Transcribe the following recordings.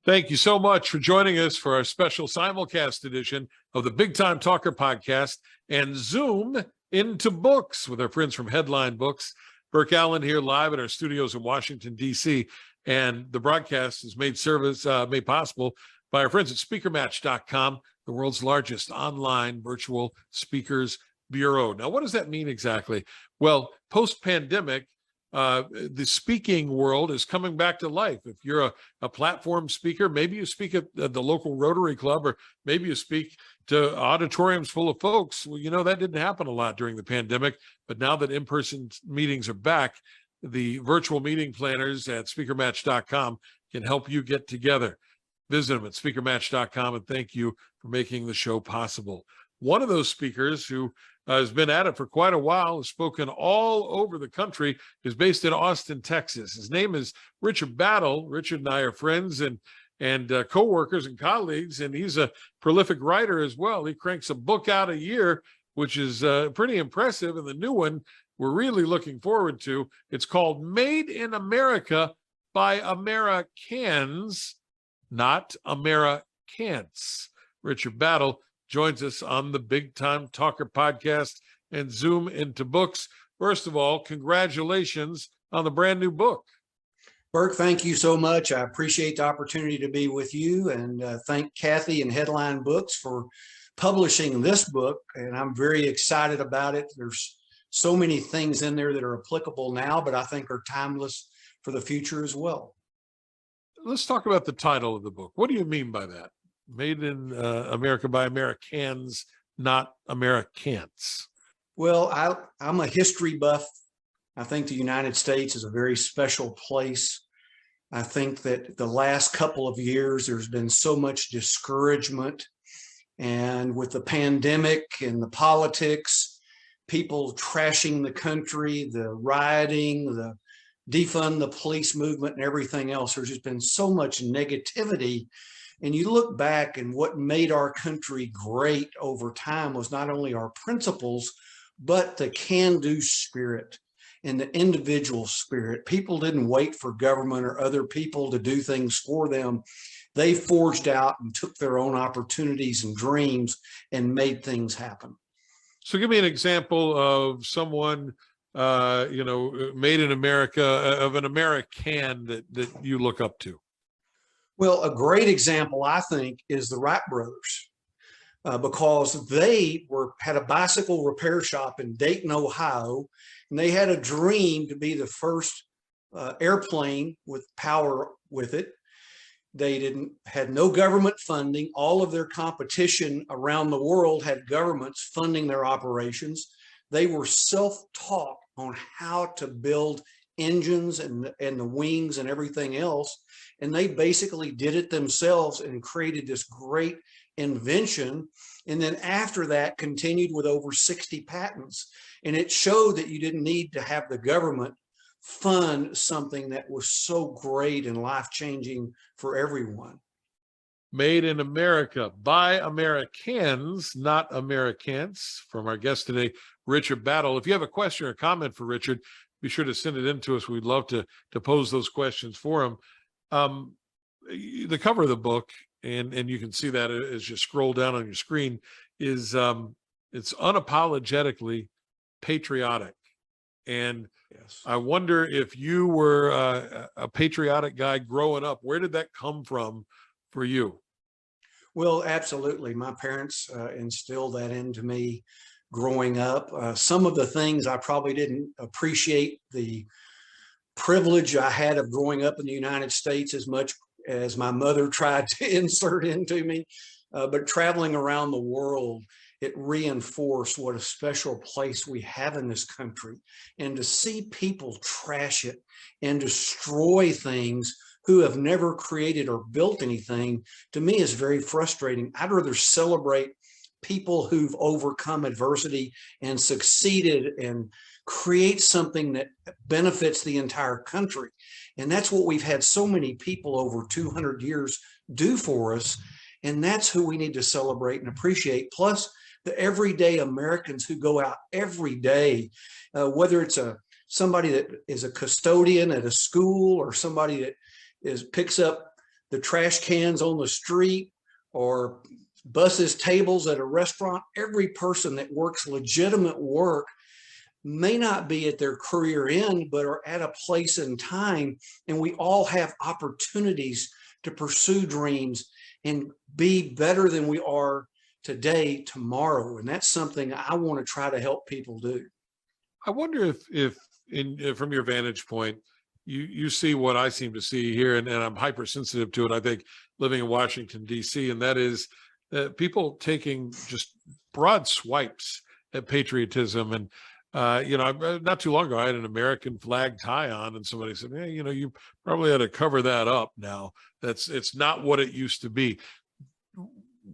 Thank you so much for joining us for our special simulcast edition of the Big Time Talker podcast and Zoom into Books with our friends from Headline Books. Burke Allen here live at our studios in Washington, D.C. And the broadcast is made possible by our friends at speakermatch.com, the world's largest online virtual speakers bureau. Now, what does that mean exactly? Well, post-pandemic, the speaking world is coming back to life. If you're a platform speaker, maybe you speak at the local Rotary Club, or maybe you speak to auditoriums full of folks. Well, you know, that didn't happen a lot during the pandemic, but now that in-person meetings are back, the virtual meeting planners at speakermatch.com can help you get together. Visit them at speakermatch.com, and thank you for making the show possible. One of those speakers who has been at it for quite a while, has spoken all over the country, is based in Austin, Texas. His name is Richard Battle. Richard and I are friends and co-workers and colleagues, and he's a prolific writer as well. He cranks a book out a year, which is pretty impressive, and the new one we're really looking forward to. It's called Made in America by AmeriCANS, not AmeriCANTS. Richard Battle joins us on the Big Time Talker podcast and Zoom into Books. First of all, congratulations on the brand new book. Burke, thank you so much. I appreciate the opportunity to be with you, and thank Kathy and Headline Books for publishing this book. And I'm very excited about it. There's so many things in there that are applicable now, but I think are timeless for the future as well. Let's talk about the title of the book. What do you mean by that? Made in America by AmeriCANS, not AmeriCANTS. Well, I'm a history buff. I think the United States is a very special place. I think that the last couple of years, there's been so much discouragement. And with the pandemic and the politics, people trashing the country, the rioting, the defund the police movement and everything else, there's just been so much negativity. And you look back, and what made our country great over time was not only our principles, but the can-do spirit and the individual spirit. People didn't wait for government or other people to do things for them. They forged out and took their own opportunities and dreams and made things happen. So give me an example of someone, made in America, of an American that you look up to. Well, a great example, I think, is the Wright brothers, because they had a bicycle repair shop in Dayton, Ohio, and they had a dream to be the first airplane with power with it. They had no government funding. All of their competition around the world had governments funding their operations. They were self-taught on how to build engines and the wings and everything else. And they basically did it themselves and created this great invention. And then after that, continued with over 60 patents. And it showed that you didn't need to have the government fund something that was so great and life-changing for everyone. Made in America by AmeriCANS, not AmeriCANTS, from our guest today, Richard Battle. If you have a question or comment for Richard, be sure to send it in to us. We'd love to pose those questions for him. The cover of the book, and you can see that as you scroll down on your screen, is it's unapologetically patriotic. And yes, I wonder if you were a patriotic guy growing up. Where did that come from for you? Well, absolutely. My parents instilled that into me growing up. Some of the things I probably didn't appreciate the privilege I had of growing up in the United States as much as my mother tried to insert into me. But traveling around the world, it reinforced what a special place we have in this country. And to see people trash it and destroy things who have never created or built anything, to me is very frustrating. I'd rather celebrate people who've overcome adversity and succeeded and create something that benefits the entire country. And that's what we've had so many people over 200 years do for us. And that's who we need to celebrate and appreciate. Plus the everyday Americans who go out every day, whether it's somebody that is a custodian at a school or somebody that picks up the trash cans on the street or buses, tables at a restaurant. Every person that works legitimate work may not be at their career end, but are at a place in time. And we all have opportunities to pursue dreams and be better than we are today, tomorrow. And that's something I want to try to help people do. I wonder if from your vantage point, you see what I seem to see here, and I'm hypersensitive to it. I think living in Washington, D.C., and that is people taking just broad swipes at patriotism. And not too long ago, I had an American flag tie on, and somebody said, "Hey, you probably had to cover that up now. It's not what it used to be."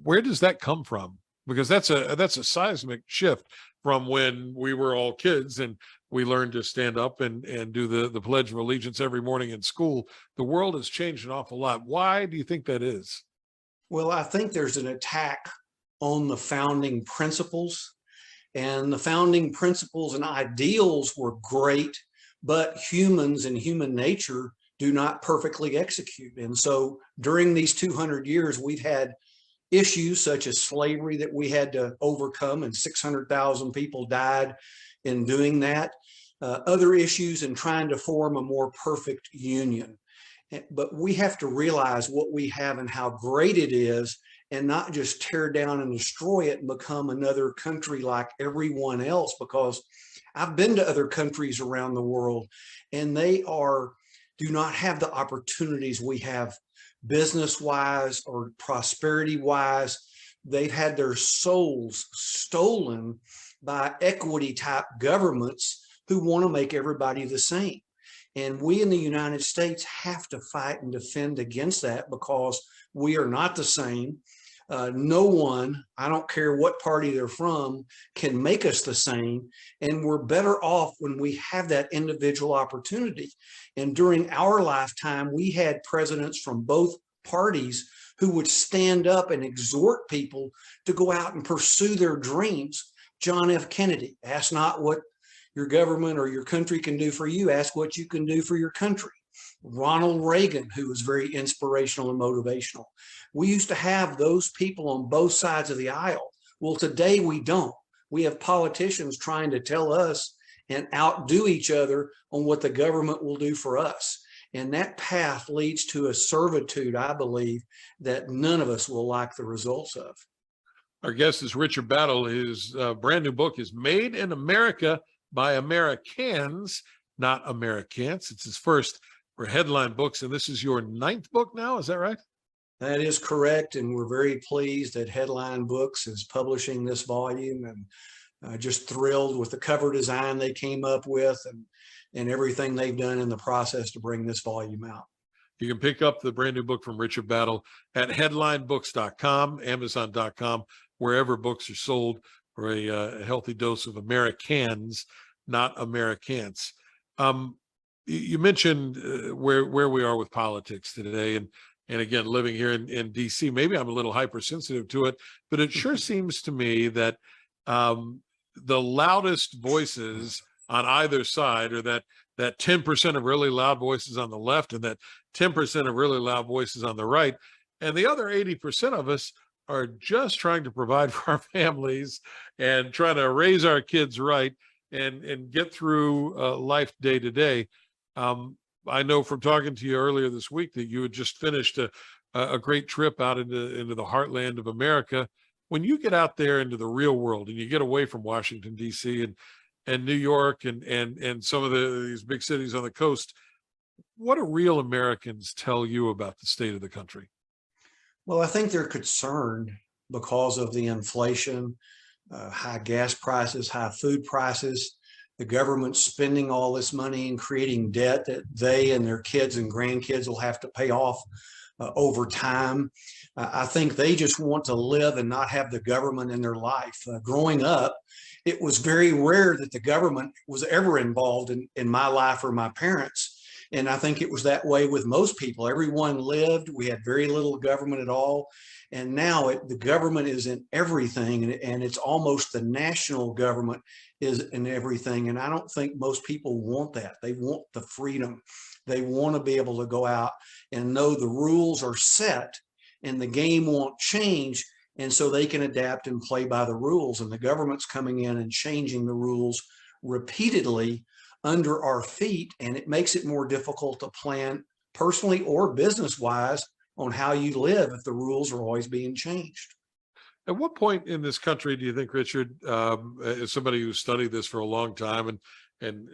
Where does that come from? Because that's a seismic shift from when we were all kids and we learned to stand up and do the Pledge of Allegiance every morning in school. The world has changed an awful lot. Why do you think that is? Well, I think there's an attack on the founding principles, and the founding principles and ideals were great, but humans and human nature do not perfectly execute. And so during these 200 years, we've had issues such as slavery that we had to overcome, and 600,000 people died in doing that. Other issues in trying to form a more perfect union. But we have to realize what we have and how great it is, and not just tear down and destroy it and become another country like everyone else. Because I've been to other countries around the world, and they do not have the opportunities we have business-wise or prosperity-wise. They've had their souls stolen by equity-type governments who want to make everybody the same. And we in the United States have to fight and defend against that, because we are not the same. No one, I don't care what party they're from, can make us the same. And we're better off when we have that individual opportunity. And during our lifetime, we had presidents from both parties who would stand up and exhort people to go out and pursue their dreams. John F. Kennedy, ask not what your government or your country can do for you, ask what you can do for your country. Ronald Reagan, who was very inspirational and motivational. We used to have those people on both sides of the aisle. Well, today we don't. We have politicians trying to tell us and outdo each other on what the government will do for us. And that path leads to a servitude, I believe, that none of us will like the results of. Our guest is Richard Battle. His brand new book is Made in America by AmeriCANS, not AmeriCANTS. It's his first for Headline Books, and this is your 9th book now, is that right? That is correct, and we're very pleased that Headline Books is publishing this volume, and just thrilled with the cover design they came up with and everything they've done in the process to bring this volume out. You can pick up the brand new book from Richard Battle at headlinebooks.com, amazon.com, wherever books are sold, for a healthy dose of AmeriCANS, not AmeriCANTS. You mentioned where we are with politics today, and again, living here in D.C., maybe I'm a little hypersensitive to it, but it sure seems to me that the loudest voices on either side are that 10% of really loud voices on the left and that 10% of really loud voices on the right, and the other 80% of us are just trying to provide for our families and trying to raise our kids right and get through life day to day. I know from talking to you earlier this week that you had just finished a great trip out into the heartland of America. When you get out there into the real world and you get away from Washington, D.C. and New York and some of these big cities on the coast, what do real Americans tell you about the state of the country? Well, I think they're concerned because of the inflation, high gas prices, high food prices, the government spending all this money and creating debt that they and their kids and grandkids will have to pay off over time. I think they just want to live and not have the government in their life. Growing up, it was very rare that the government was ever involved in my life or my parents. And I think it was that way with most people. Everyone lived, we had very little government at all. And now the government is in everything, and it's almost the national government is in everything. And I don't think most people want that. They want the freedom. They want to be able to go out and know the rules are set and the game won't change. And so they can adapt and play by the rules. And the government's coming in and changing the rules repeatedly under our feet. And it makes it more difficult to plan personally or business-wise on how you live if the rules are always being changed. At what point in this country do you think, Richard, as somebody who's studied this for a long time, and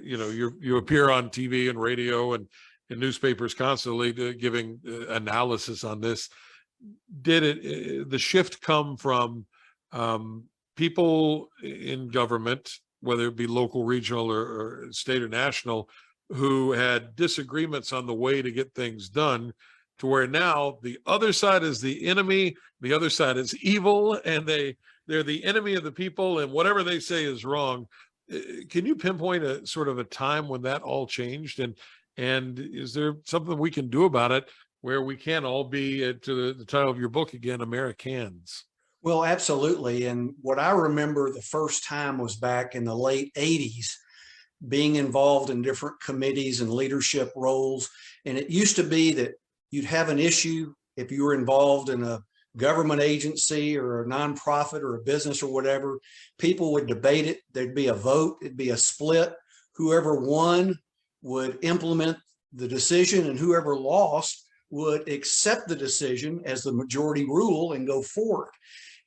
you know, you appear on TV and radio and in newspapers constantly giving analysis on this, did the shift come from people in government, whether it be local, regional, or state or national, who had disagreements on the way to get things done, to where now the other side is the enemy, the other side is evil, and they're the enemy of the people, and whatever they say is wrong? Can you pinpoint a sort of a time when that all changed? And is there something we can do about it where we can all be, to the title of your book again, AmeriCANS? Well, absolutely. And what I remember the first time was back in the late 80s, being involved in different committees and leadership roles. And it used to be that you'd have an issue if you were involved in a government agency or a nonprofit or a business or whatever. People would debate it. There'd be a vote. It'd be a split. Whoever won would implement the decision, and whoever lost would accept the decision as the majority rule and go forward.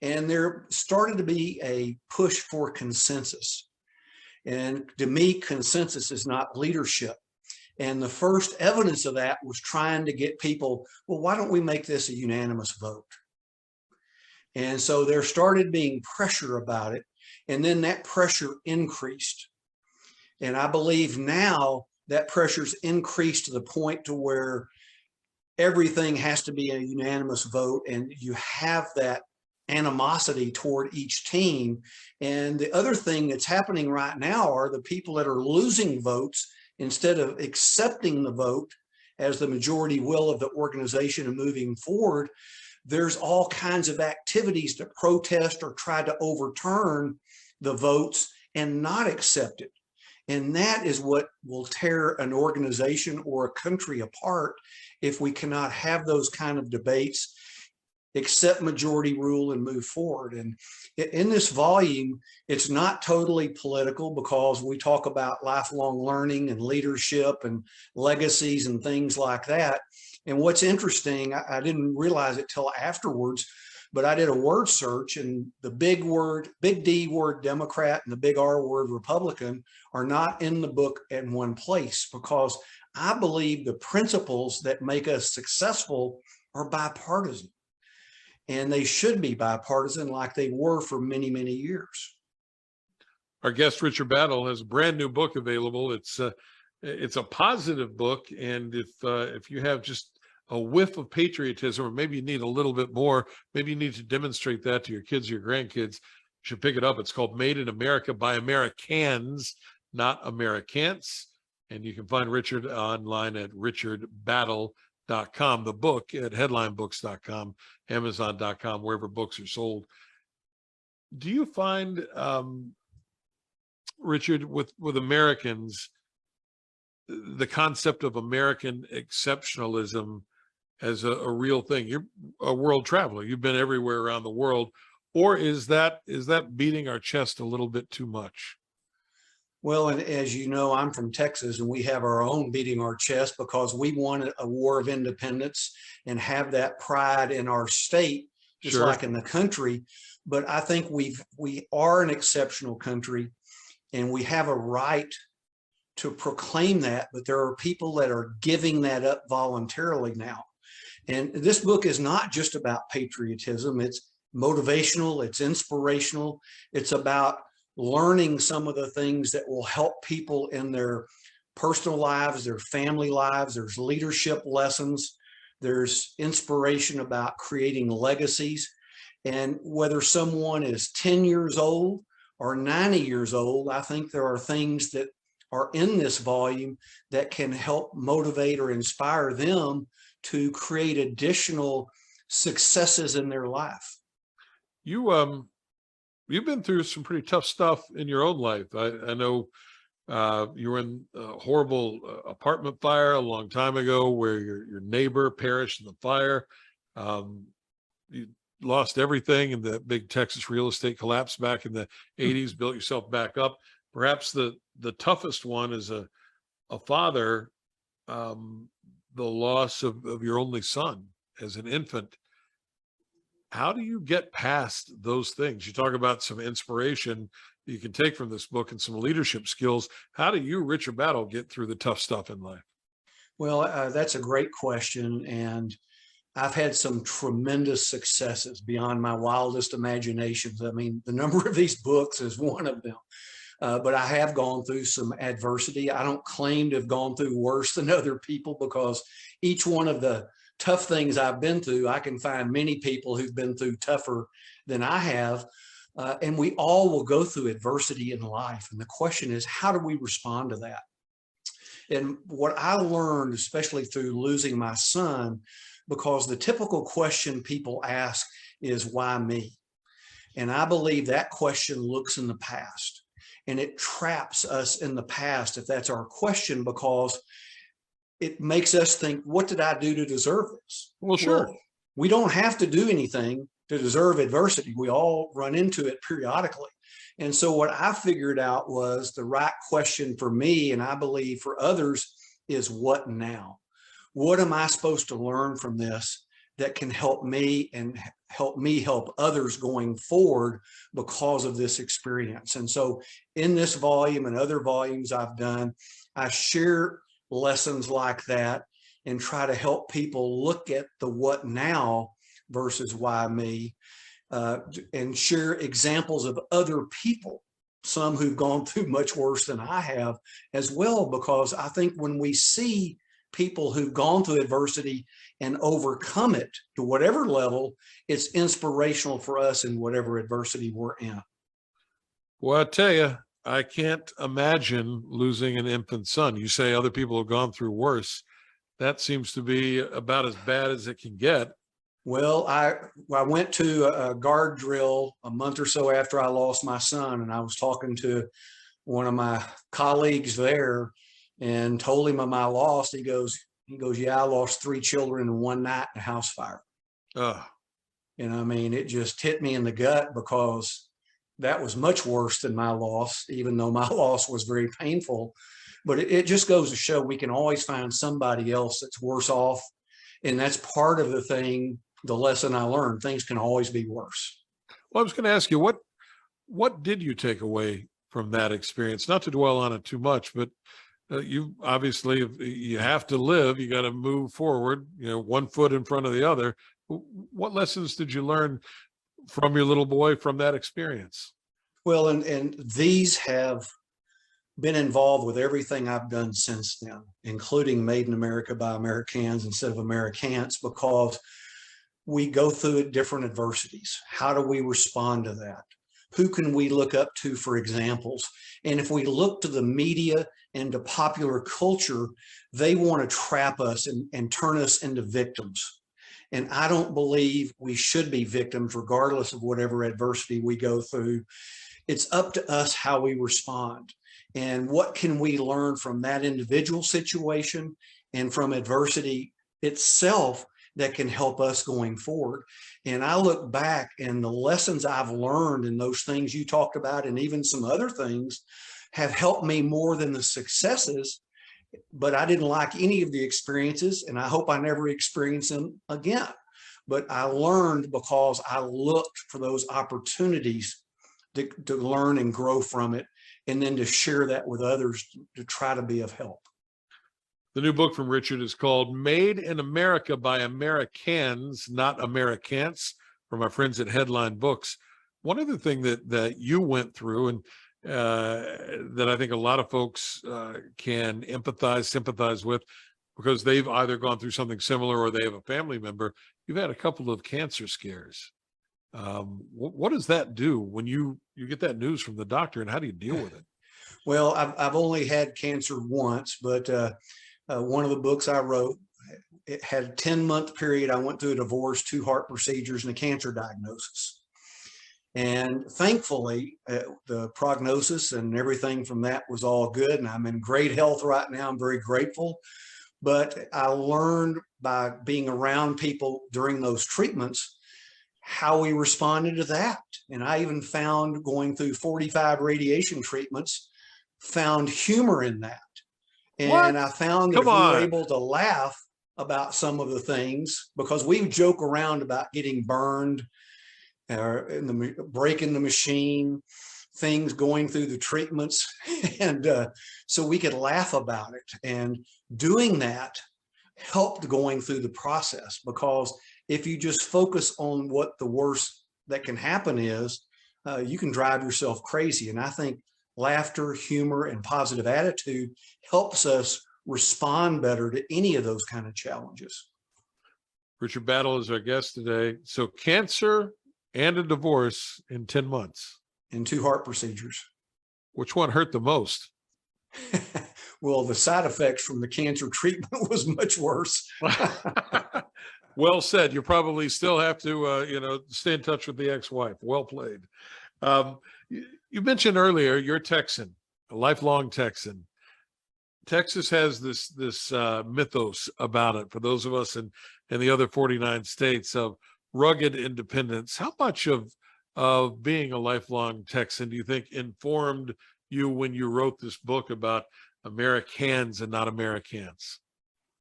And there started to be a push for consensus. And to me, consensus is not leadership. And the first evidence of that was trying to get people, well, why don't we make this a unanimous vote? And so there started being pressure about it. And then that pressure increased. And I believe now that pressure's increased to the point to where everything has to be a unanimous vote, and you have that animosity toward each team. And the other thing that's happening right now are the people that are losing votes, instead of accepting the vote as the majority will of the organization and moving forward, there's all kinds of activities to protest or try to overturn the votes and not accept it. And that is what will tear an organization or a country apart, if we cannot have those kind of debates, accept majority rule, and move forward. And in this volume, it's not totally political, because we talk about lifelong learning and leadership and legacies and things like that. And what's interesting, I didn't realize it till afterwards, but I did a word search, and the big D word Democrat and the big R word Republican are not in the book in one place, because I believe the principles that make us successful are bipartisan. And they should be bipartisan, like they were for many, many years. Our guest, Richard Battle, has a brand new book available. It's a positive book, and if you have just a whiff of patriotism, or maybe you need a little bit more, maybe you need to demonstrate that to your kids or your grandkids, you should pick it up. It's called Made in America by AmeriCANS, not AmeriCANTS. And you can find Richard online at richardbattle.com, the book at headlinebooks.com, amazon.com, wherever books are sold. Do you find, Richard, with Americans, the concept of American exceptionalism as a real thing? You're a world traveler. You've been everywhere around the world. Or is that beating our chest a little bit too much? Well, and as you know, I'm from Texas, and we have our own beating our chest, because we won a war of independence and have that pride in our state, just Sure. like in the country. But I think we are an exceptional country, and we have a right to proclaim that. But there are people that are giving that up voluntarily now. And this book is not just about patriotism. It's motivational, it's inspirational. It's about learning some of the things that will help people in their personal lives, their family lives. There's leadership lessons. There's inspiration about creating legacies. And whether someone is 10 years old or 90 years old, I think there are things that are in this volume that can help motivate or inspire them to create additional successes in their life. You've been through some pretty tough stuff in your own life. I know you were in a horrible apartment fire a long time ago where your neighbor perished in the fire. You lost everything in the big Texas real estate collapse back in the 80s, built yourself back up. Perhaps the toughest one is a father, the loss of your only son as an infant. How do you get past those things? You talk about some inspiration you can take from this book and some leadership skills. How do you, Richard Battle, get through the tough stuff in life? Well, that's a great question. And I've had some tremendous successes beyond my wildest imaginations. I mean, the number of these books is one of them. But I have gone through some adversity. I don't claim to have gone through worse than other people, because each one of the tough things I've been through, I can find many people who've been through tougher than I have. And we all will go through adversity in life. And the question is, how do we respond to that? And what I learned, especially through losing my son, because the typical question people ask is, why me? And I believe that question looks in the past, and it traps us in the past if that's our question, because it makes us think, what did I do to deserve this? Well, sure. Well, we don't have to do anything to deserve adversity. We all run into it periodically. And so what I figured out was the right question for me, and I believe for others, is what now? What am I supposed to learn from this that can help me and help others going forward because of this experience? And so in this volume and other volumes I've done, I share lessons like that and try to help people look at the what now versus why me, and share examples of other people, some who've gone through much worse than I have as well, because I think when we see people who've gone through adversity and overcome it to whatever level, it's inspirational for us in whatever adversity we're in. Well, I tell you, I can't imagine losing an infant son. You say other people have gone through worse. That seems to be about as bad as it can get. Well, I went to a guard drill a month or so after I lost my son, and I was talking to one of my colleagues there and told him of my loss. He goes, yeah, I lost 3 children in one night in a house fire. And I mean, it just hit me in the gut, because that was much worse than my loss, even though my loss was very painful. But it just goes to show we can always find somebody else that's worse off. And that's part of the thing, the lesson I learned. Things can always be worse. Well, I was going to ask you, what did you take away from that experience? Not to dwell on it too much, but you obviously, you have to live, you got to move forward, one foot in front of the other. What lessons did you learn from your little boy from that experience? Well, and these have been involved with everything I've done since then, including Made in America by AmeriCANS instead of AmeriCANTS, because we go through different adversities. How do we respond to that? Who can we look up to for examples? And if we look to the media and to popular culture, they want to trap us and turn us into victims. And I don't believe we should be victims, regardless of whatever adversity we go through. It's up to us how we respond. And what can we learn from that individual situation and from adversity itself that can help us going forward? And I look back, and the lessons I've learned and those things you talked about, and even some other things, have helped me more than the successes. But I didn't like any of the experiences, and I hope I never experience them again. But I learned because I looked for those opportunities to learn and grow from it, and then to share that with others to try to be of help. The new book from Richard is called Made in America by AmeriCANS, not AmeriCANTS, from our friends at Headline Books. One other thing that you went through, and that I think a lot of folks can sympathize with, because they've either gone through something similar or they have a family member. You've had a couple of cancer scares. What does that do when you get that news from the doctor, and how do you deal with it? Well, I've only had cancer once, but one of the books I wrote it had a 10-month period. I went through a divorce, 2 heart procedures, and a cancer diagnosis. And thankfully, the prognosis and everything from that was all good. And I'm in great health right now. I'm very grateful. But I learned by being around people during those treatments how we responded to that. And I even found, going through 45 radiation treatments, found humor in that. And I found that if we were able to laugh about some of the things, because we joke around about getting burned, breaking the machine, things going through the treatments, and so we could laugh about it. And doing that helped going through the process, because if you just focus on what the worst that can happen is, you can drive yourself crazy. And I think laughter, humor, and positive attitude helps us respond better to any of those kind of challenges. Richard Battle is our guest today. So cancer and a divorce in 10 months. And 2 heart procedures. Which one hurt the most? Well, the side effects from the cancer treatment was much worse. Well said. You probably still have to, stay in touch with the ex-wife. Well played. You mentioned earlier you're Texan, a lifelong Texan. Texas has this mythos about it, for those of us in the other 49 states, of rugged independence. How much of being a lifelong Texan do you think informed you when you wrote this book about AmeriCANS and not AmeriCANS?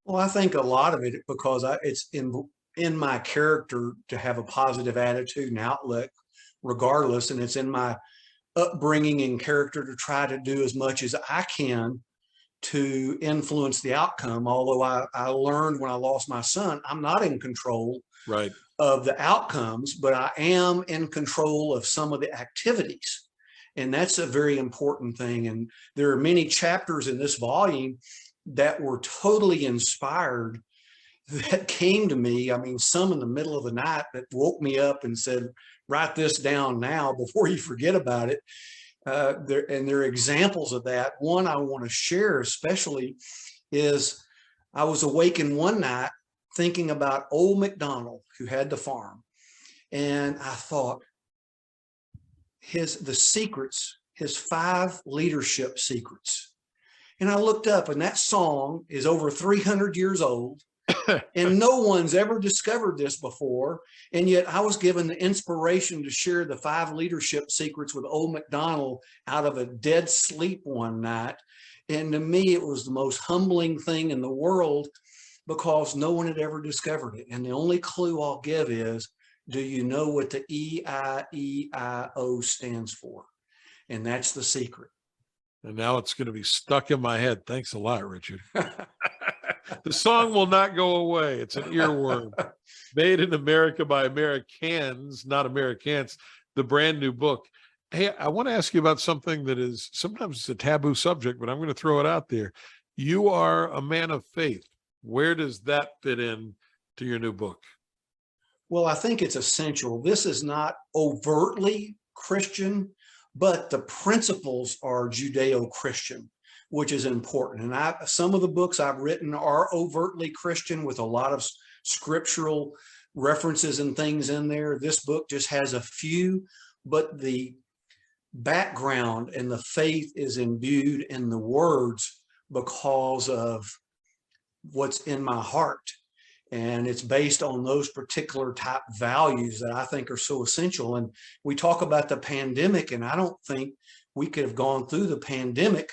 Well, I think a lot of it, because it's in my character to have a positive attitude and outlook regardless, and it's in my upbringing and character to try to do as much as I can to influence the outcome. Although I learned when I lost my son, I'm not in control of the outcomes, but I am in control of some of the activities. And that's a very important thing. And there are many chapters in this volume that were totally inspired, that came to me. I mean, some in the middle of the night that woke me up and said, write this down now before you forget about it. There are examples of that. One I want to share especially is, I was awakened one night thinking about old MacDonald, who had the farm. And I thought, the secrets, his 5 leadership secrets. And I looked up, and that song is over 300 years old. And no one's ever discovered this before. And yet I was given the inspiration to share the 5 leadership secrets with old MacDonald out of a dead sleep one night. And to me, it was the most humbling thing in the world, because no one had ever discovered it. And the only clue I'll give is, do you know what the E-I-E-I-O stands for? And that's the secret. And now it's going to be stuck in my head. Thanks a lot, Richard. The song will not go away. It's an earworm. Made in America by AmeriCANS, not AmeriCANS, the brand new book. Hey, I want to ask you about something that is sometimes it's a taboo subject, but I'm going to throw it out there. You are a man of faith. Where does that fit in to your new book? Well, I think it's essential. This is not overtly Christian, but the principles are Judeo-Christian, which is important. And some of the books I've written are overtly Christian with a lot of scriptural references and things in there. This book just has a few, but the background and the faith is imbued in the words because of what's in my heart. And it's based on those particular type values that I think are so essential. And we talk about the pandemic, and I don't think we could have gone through the pandemic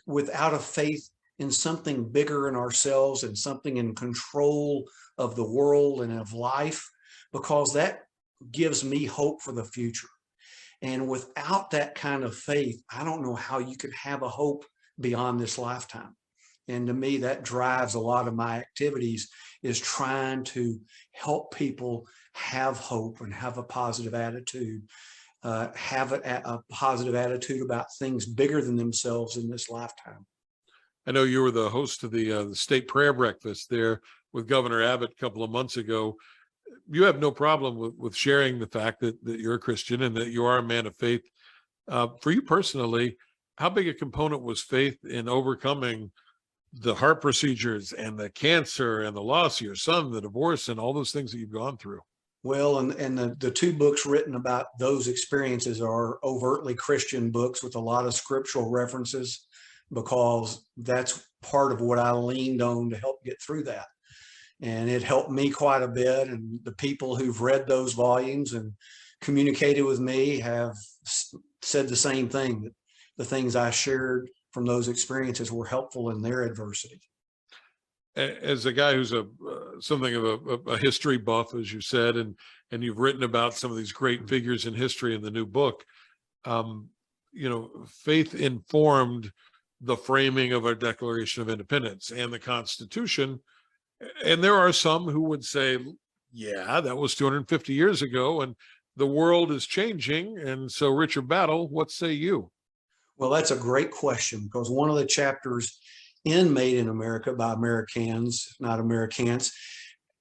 without a faith in something bigger in ourselves and something in control of the world and of life, because that gives me hope for the future. And without that kind of faith, I don't know how you could have a hope beyond this lifetime. And to me, that drives a lot of my activities, is trying to help people have hope and have a positive attitude, have a positive attitude about things bigger than themselves in this lifetime. I know you were the host of the state prayer breakfast there with Governor Abbott a couple of months ago. You have no problem with sharing the fact that you're a Christian and that you are a man of faith. For you personally, how big a component was faith in overcoming the heart procedures and the cancer and the loss of your son, the divorce, and all those things that you've gone through. Well, and the two books written about those experiences are overtly Christian books with a lot of scriptural references, because that's part of what I leaned on to help get through that. And it helped me quite a bit. And the people who've read those volumes and communicated with me have said the same thing, that the things I shared from those experiences were helpful in their adversity. As a guy who's something of a history buff, as you said, and you've written about some of these great figures in history in the new book, faith informed the framing of our Declaration of Independence and the Constitution. And there are some who would say, yeah, that was 250 years ago, and the world is changing. And so, Richard Battle, what say you? Well, that's a great question, because one of the chapters in Made in America by AmeriCANS, not AmeriCANS,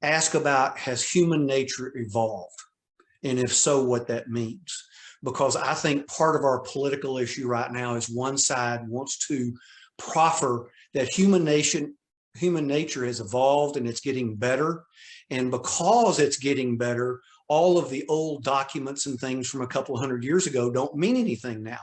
ask about, has human nature evolved? And if so, what that means. Because I think part of our political issue right now is one side wants to proffer that human nature has evolved and it's getting better. And because it's getting better, all of the old documents and things from a couple of hundred years ago don't mean anything now.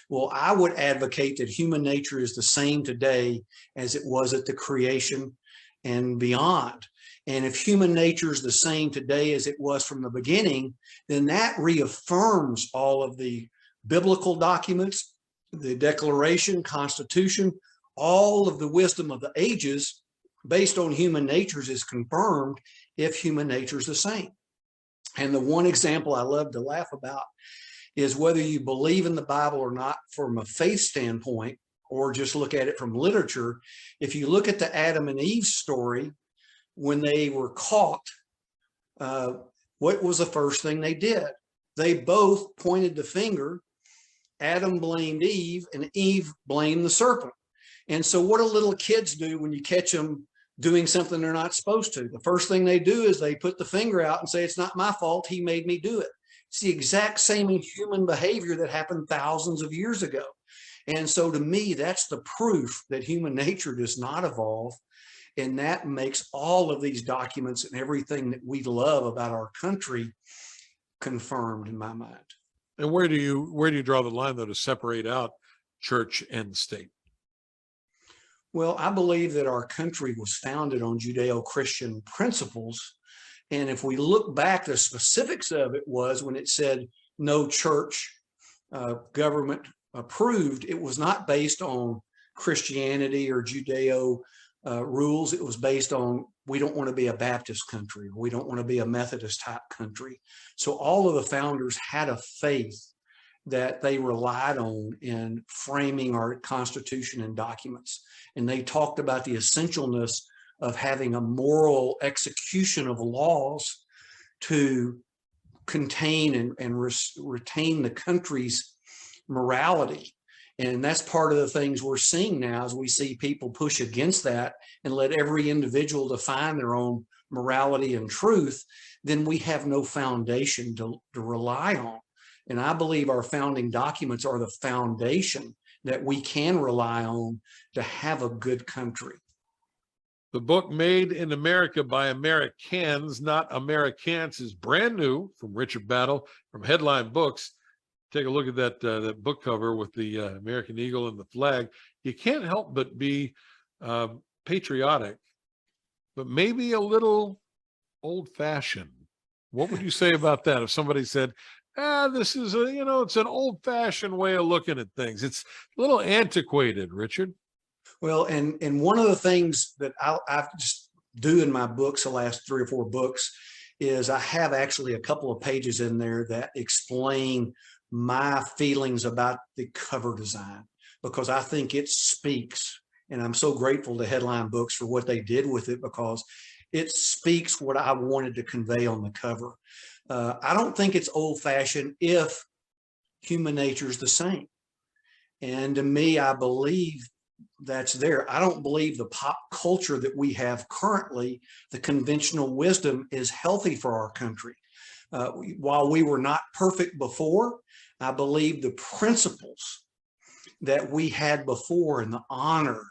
Well, I would advocate that human nature is the same today as it was at the creation and beyond. And if human nature is the same today as it was from the beginning, then that reaffirms all of the biblical documents, the Declaration, Constitution, all of the wisdom of the ages based on human natures is confirmed if human nature is the same. And the one example I love to laugh about is whether you believe in the Bible or not from a faith standpoint, or just look at it from literature. If you look at the Adam and Eve story, when they were caught, what was the first thing they did? They both pointed the finger. Adam blamed Eve, and Eve blamed the serpent. And so what do little kids do when you catch them doing something they're not supposed to? The first thing they do is they put the finger out and say, it's not my fault, he made me do it. It's the exact same human behavior that happened thousands of years ago. And so to me, that's the proof that human nature does not evolve. And that makes all of these documents and everything that we love about our country confirmed in my mind. And where do you draw the line, though, to separate out church and state? Well, I believe that our country was founded on Judeo-Christian principles. And if we look back, the specifics of it was when it said no church government approved, it was not based on Christianity or Judeo rules. It was based on, we don't want to be a Baptist country. We don't want to be a Methodist type country. So all of the founders had a faith that they relied on in framing our Constitution and documents. And they talked about the essentialness of having a moral execution of laws to contain and retain the country's morality. And that's part of the things we're seeing now, as we see people push against that and let every individual define their own morality and truth. Then we have no foundation to rely on. And I believe our founding documents are the foundation that we can rely on to have a good country. The book Made in America by AmeriCANS, not AmeriCANTS, is brand new from Richard Battle from Headline Books. Take a look at that book cover with the American eagle and the flag. You can't help but be patriotic, but maybe a little old-fashioned. What would you say about that if somebody said, this is it's an old-fashioned way of looking at things. It's a little antiquated, Richard? Well, and one of the things that I just do in my books, the last 3 or 4 books, is I have actually a couple of pages in there that explain my feelings about the cover design, because I think it speaks, and I'm so grateful to Headline Books for what they did with it, because it speaks what I wanted to convey on the cover. I don't think it's old-fashioned if human nature is the same. And to me, I believe that's there. I don't believe the pop culture that we have currently, the conventional wisdom, is healthy for our country. While we were not perfect before, I believe the principles that we had before, and the honor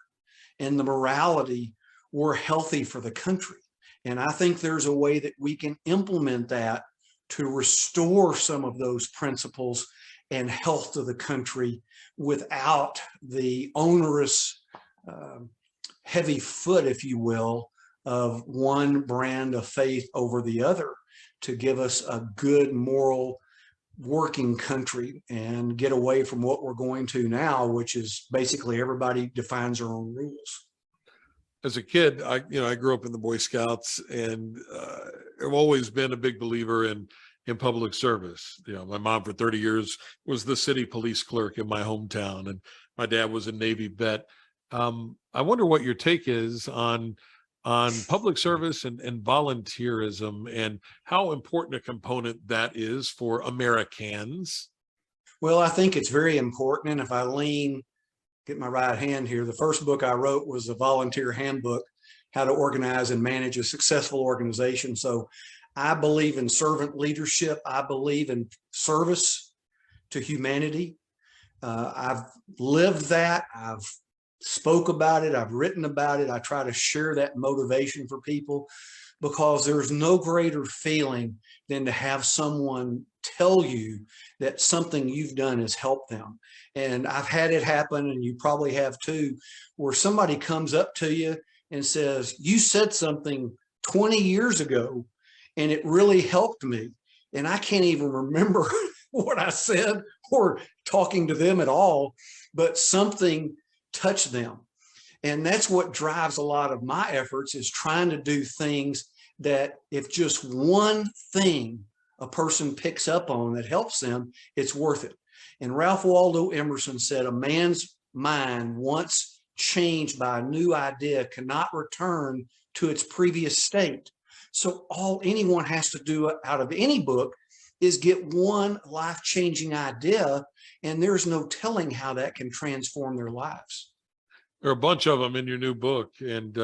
and the morality were healthy for the country. And I think there's a way that we can implement that to restore some of those principles and health to the country without the onerous, heavy foot, if you will, of one brand of faith over the other, to give us a good moral working country and get away from what we're going to now, which is basically everybody defines their own rules. As a kid, I grew up in the Boy Scouts, and I've always been a big believer in public service. My mom for 30 years was the city police clerk in my hometown, and my dad was a Navy vet. I wonder what your take is on public service and volunteerism, and how important a component that is for AmeriCANS. Well, I think it's very important. And if I get my right hand here, the first book I wrote was a volunteer handbook, how to organize and manage a successful organization. So I believe in servant leadership. I believe in service to humanity. I've lived that. I've spoke about it. I've written about it. I try to share that motivation for people, because there's no greater feeling than to have someone tell you that something you've done has helped them. And I've had it happen, and you probably have too, where somebody comes up to you and says, you said something 20 years ago and it really helped me. And I can't even remember what I said or talking to them at all, but something touched them. And that's what drives a lot of my efforts, is trying to do things that if just one thing a person picks up on that helps them, it's worth it. And Ralph Waldo Emerson said, a man's mind, once changed by a new idea, cannot return to its previous state. So all anyone has to do out of any book is get one life-changing idea, and there's no telling how that can transform their lives. There are a bunch of them in your new book, and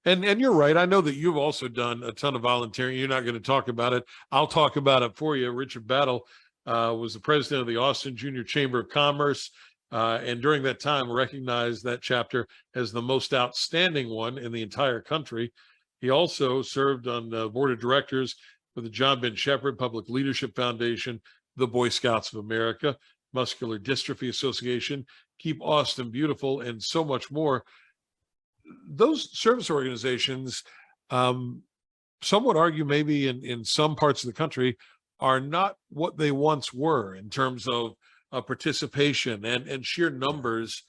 you're right. I know that you've also done a ton of volunteering. You're not going to talk about it. I'll talk about it for you. Richard Battle was the president of the Austin Junior Chamber of Commerce, and during that time recognized that chapter as the most outstanding one in the entire country. He also served on the board of directors for the John Ben Shepherd Public Leadership Foundation, the Boy Scouts of America, Muscular Dystrophy Association, Keep Austin Beautiful, and so much more. Those service organizations, some would argue maybe in some parts of the country, are not what they once were in terms of participation and sheer numbers.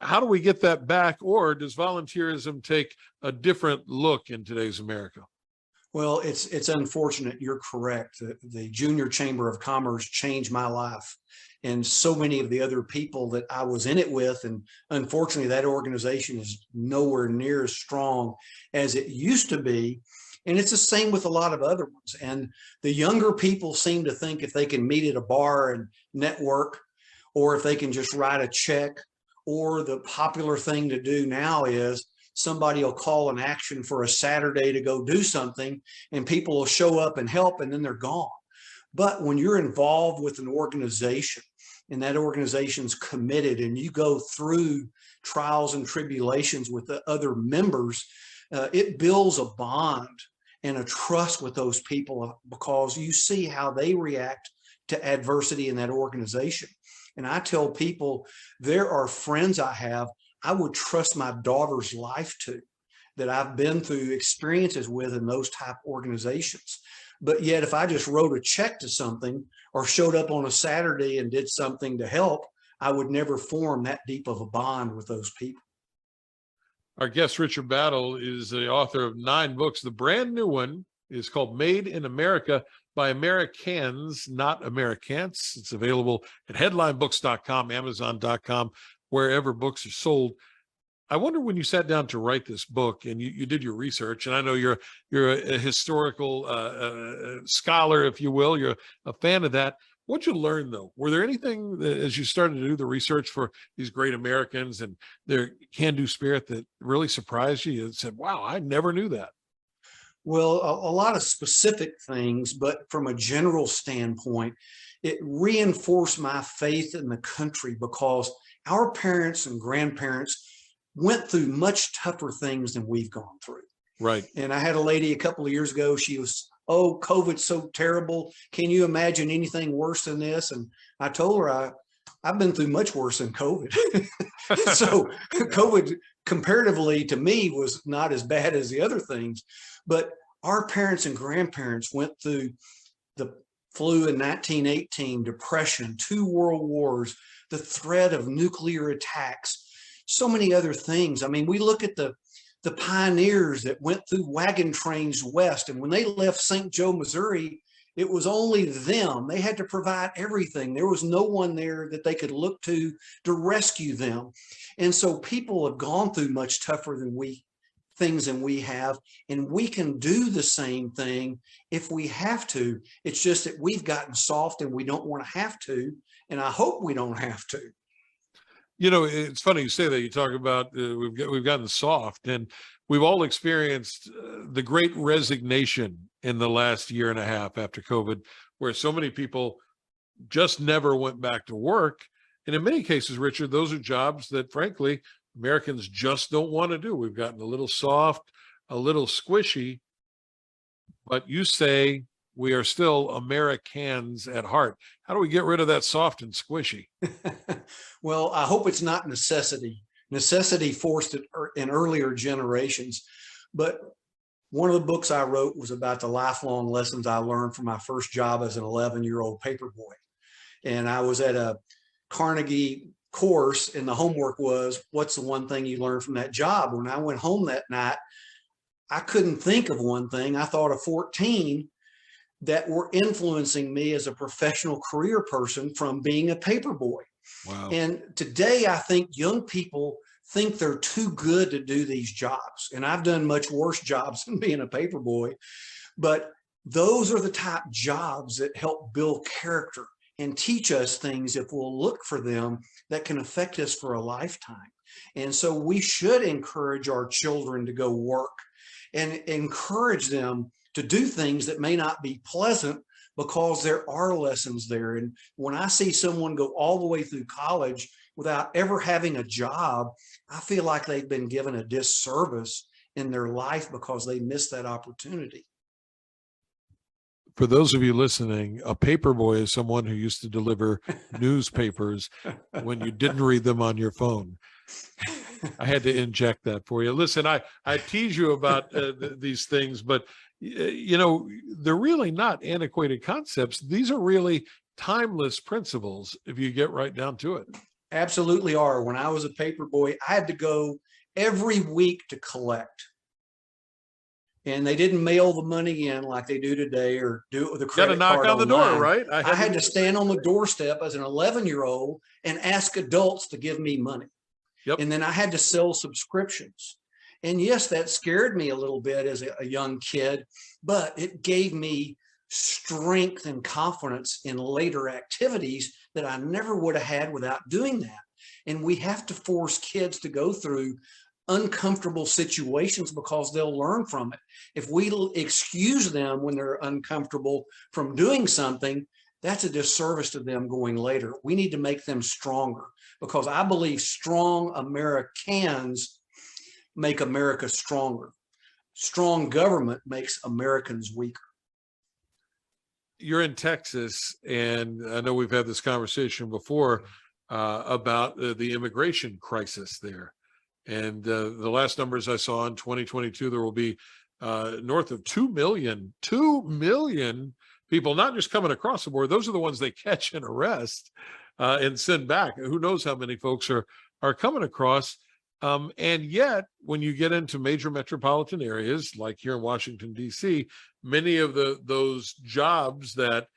How do we get that back? Or does volunteerism take a different look in today's America? Well, it's unfortunate. You're correct. The Junior Chamber of Commerce changed my life, and so many of the other people that I was in it with. And unfortunately, that organization is nowhere near as strong as it used to be. And it's the same with a lot of other ones. And the younger people seem to think if they can meet at a bar and network, or if they can just write a check, or the popular thing to do now is somebody will call an action for a Saturday to go do something, and people will show up and help, and then they're gone. But when you're involved with an organization and that organization's committed, and you go through trials and tribulations with the other members, it builds a bond and a trust with those people, because you see how they react to adversity in that organization. And I tell people, there are friends I would trust my daughter's life to, that I've been through experiences with in those type organizations. But yet, if I just wrote a check to something or showed up on a Saturday and did something to help, I would never form that deep of a bond with those people. Our guest, Richard Battle, is the author of 9 books. The brand new one is called Made in America by AmeriCANS, not AmeriCANTS. It's available at headlinebooks.com, amazon.com, wherever books are sold. I wonder, when you sat down to write this book and you did your research, and I know you're a historical scholar, if you will, you're a fan of that. What'd you learn, though? Were there anything that, as you started to do the research for these great Americans and their can-do spirit, that really surprised you and said, wow, I never knew that? Well, a lot of specific things, but from a general standpoint, it reinforced my faith in the country, because our parents and grandparents went through much tougher things than we've gone through. Right. And I had a lady a couple of years ago, she was, oh, COVID's so terrible. Can you imagine anything worse than this? And I told her, I've been through much worse than COVID. So COVID comparatively to me was not as bad as the other things, but our parents and grandparents went through the flu in 1918, depression, 2 world wars, the threat of nuclear attacks, so many other things. I mean, we look at the pioneers that went through wagon trains west, and when they left St. Joe, Missouri, it was only them. They had to provide everything. There was no one there that they could look to rescue them. And so people have gone through much tougher things than we have, and we can do the same thing if we have to. It's just that we've gotten soft and we don't want to have to, and I hope we don't have to. You know, it's funny you say that. You talk about we've gotten soft, and we've all experienced the great resignation in the last year and a half after COVID, where so many people just never went back to work. And in many cases, Richard, those are jobs that, frankly, Americans just don't want to do. We've gotten a little soft, a little squishy, but you say we are still AmeriCANS at heart. How do we get rid of that soft and squishy? Well, I hope it's not necessity. Necessity forced it in earlier generations. But one of the books I wrote was about the lifelong lessons I learned from my first job as an 11-year-old paper boy. And I was at a Carnegie course, and the homework was, what's the one thing you learned from that job? When I went home that night, I couldn't think of one thing. I thought of 14 that were influencing me as a professional career person from being a paper boy. Wow. And today I think young people think they're too good to do these jobs. And I've done much worse jobs than being a paper boy, but those are the type jobs that help build character and teach us things if we'll look for them that can affect us for a lifetime. And so we should encourage our children to go work and encourage them to do things that may not be pleasant, because there are lessons there. And when I see someone go all the way through college without ever having a job, I feel like they've been given a disservice in their life because they missed that opportunity. For those of you listening, a paper boy is someone who used to deliver newspapers when you didn't read them on your phone. I had to inject that for you. Listen, I tease you about these things, but you know, they're really not antiquated concepts. These are really timeless principles if you get right down to it. Absolutely are. When I was a paper boy, I had to go every week to collect. And they didn't mail the money in like they do today, or do it with a credit card. Got to knock on the door, right? I had to stand on the doorstep as an 11-year-old and ask adults to give me money. Yep. And then I had to sell subscriptions. And yes, that scared me a little bit as a young kid, but it gave me strength and confidence in later activities that I never would have had without doing that. And we have to force kids to go through uncomfortable situations because they'll learn from it. If we excuse them when they're uncomfortable from doing something, that's a disservice to them going later. We need to make them stronger, because I believe strong AmeriCANs make America stronger. Strong government makes Americans weaker. You're in Texas, and I know we've had this conversation before about the immigration crisis there. And the last numbers I saw in 2022, there will be north of 2 million people, not just coming across the border. Those are the ones they catch and arrest and send back. Who knows how many folks are coming across. And yet, when you get into major metropolitan areas like here in Washington, D.C., many of those jobs that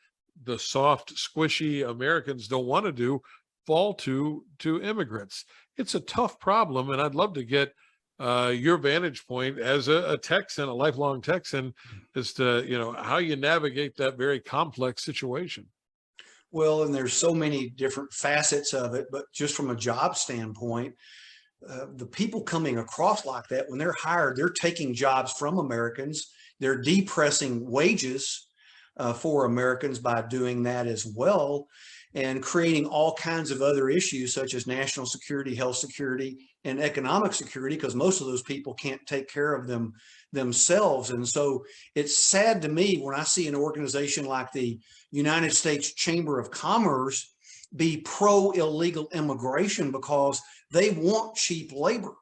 the soft, squishy Americans don't want to do fall to immigrants. It's a tough problem, and I'd love to get your vantage point as a Texan, a lifelong Texan, as to how you navigate that very complex situation. Well, and there's so many different facets of it, but just from a job standpoint, the people coming across like that, when they're hired, they're taking jobs from Americans. They're depressing wages for Americans by doing that as well. and creating all kinds of other issues such as national security, health security, and economic security, because most of those people can't take care of them themselves. And so it's sad to me when I see an organization like the United States Chamber of Commerce be pro illegal immigration because they want cheap labor.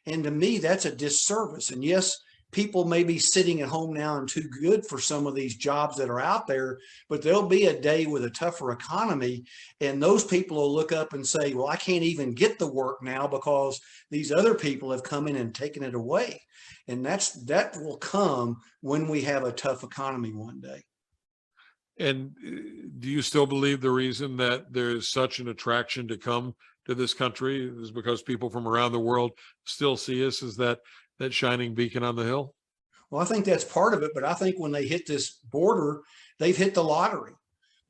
And to me, that's a disservice. And yes, people may be sitting at home now and too good for some of these jobs that are out there, but there'll be a day with a tougher economy, and those people will look up and say, well, I can't even get the work now because these other people have come in and taken it away. And that will come when we have a tough economy one day. And do you still believe the reason that there's such an attraction to come to this country is because people from around the world still see us as that shining beacon on the hill? Well, I think that's part of it, but I think when they hit this border, they've hit the lottery,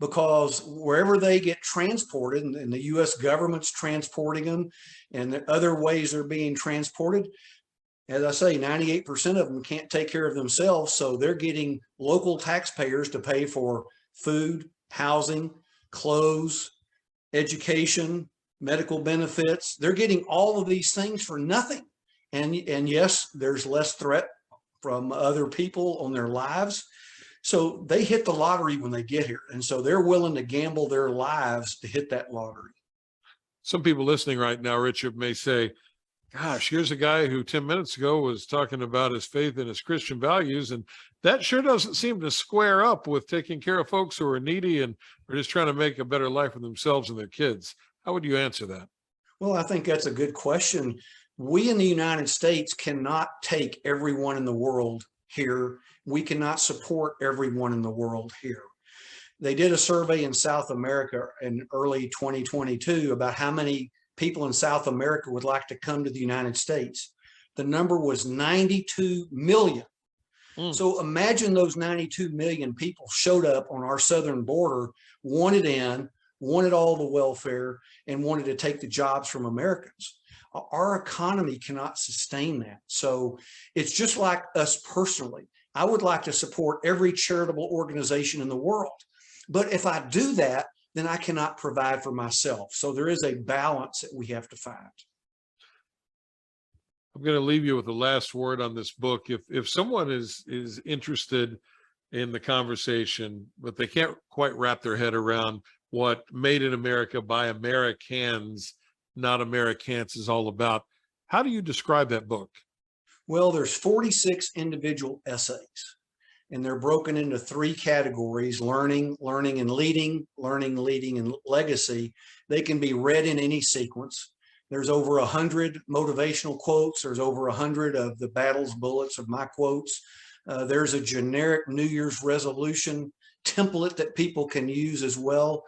because wherever they get transported, and the U.S. government's transporting them, and the other ways they're being transported, as I say, 98% of them can't take care of themselves, so they're getting local taxpayers to pay for food, housing, clothes, education, medical benefits. They're getting all of these things for nothing. And yes, there's less threat from other people on their lives. So they hit the lottery when they get here. And so they're willing to gamble their lives to hit that lottery. Some people listening right now, Richard, may say, gosh, here's a guy who 10 minutes ago was talking about his faith and his Christian values, and that sure doesn't seem to square up with taking care of folks who are needy and are just trying to make a better life for themselves and their kids. How would you answer that? Well, I think that's a good question. We in the United States cannot take everyone in the world here. We cannot support everyone in the world here. They did a survey in South America in early 2022 about how many people in South America would like to come to the United States. The number was 92 million. So imagine those 92 million people showed up on our southern border, wanted in, wanted all the welfare, and wanted to take the jobs from Americans. Our economy cannot sustain that. So it's just like us personally. I would like to support every charitable organization in the world. But if I do that, then I cannot provide for myself. So there is a balance that we have to find. I'm going to leave you with the last word on this book. If someone is interested in the conversation, but they can't quite wrap their head around what Made in America by AmeriCANS, not AmeriCANTS is all about, how do you describe that book? Well, there's 46 individual essays, and they're broken into 3 categories: learning, learning and leading, learning, leading and legacy. They can be read in any sequence. There's over 100 motivational quotes. There's over 100 of the battles bullets of my quotes. There's a generic New Year's resolution template that people can use as well.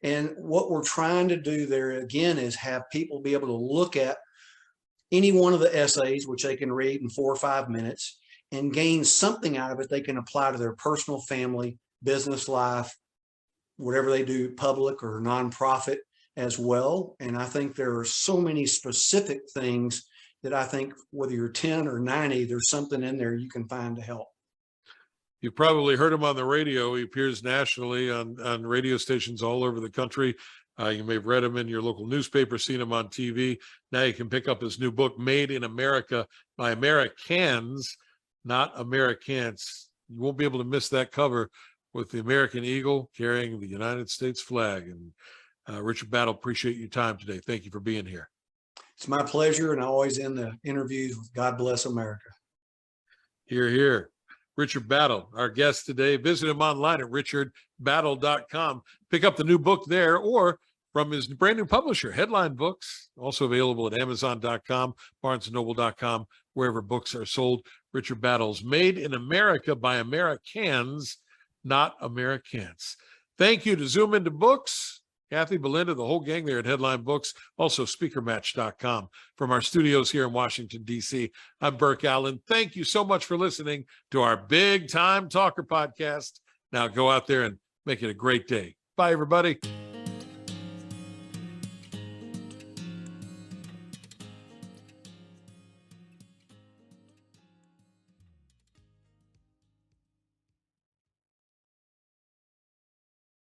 And what we're trying to do there again is have people be able to look at any one of the essays, which they can read in 4 or 5 minutes, and gain something out of it they can apply to their personal, family, business life, whatever they do, public or nonprofit as well. And I think there are so many specific things that I think whether you're 10 or 90, there's something in there you can find to help. You've probably heard him on the radio. He appears nationally on radio stations all over the country. You may have read him in your local newspaper, seen him on TV. Now you can pick up his new book, Made in America by AmeriCANS, not AmeriCANTS. You won't be able to miss that cover with the American eagle carrying the United States flag. And Richard Battle, appreciate your time today. Thank you for being here. It's my pleasure, and I always end the interviews with God bless America. Hear, hear. Richard Battle, our guest today. Visit him online at richardbattle.com. Pick up the new book there, or from his brand new publisher, Headline Books, also available at amazon.com, barnesandnoble.com, wherever books are sold. Richard Battle's Made in America by AmeriCANS, not AmeriCANTS. Thank you to Zoom Into Books, Kathy, Belinda, the whole gang there at Headline Books, also speakermatch.com. From our studios here in Washington, D.C., I'm Burke Allen. Thank you so much for listening to our Big Time Talker podcast. Now go out there and make it a great day. Bye, everybody.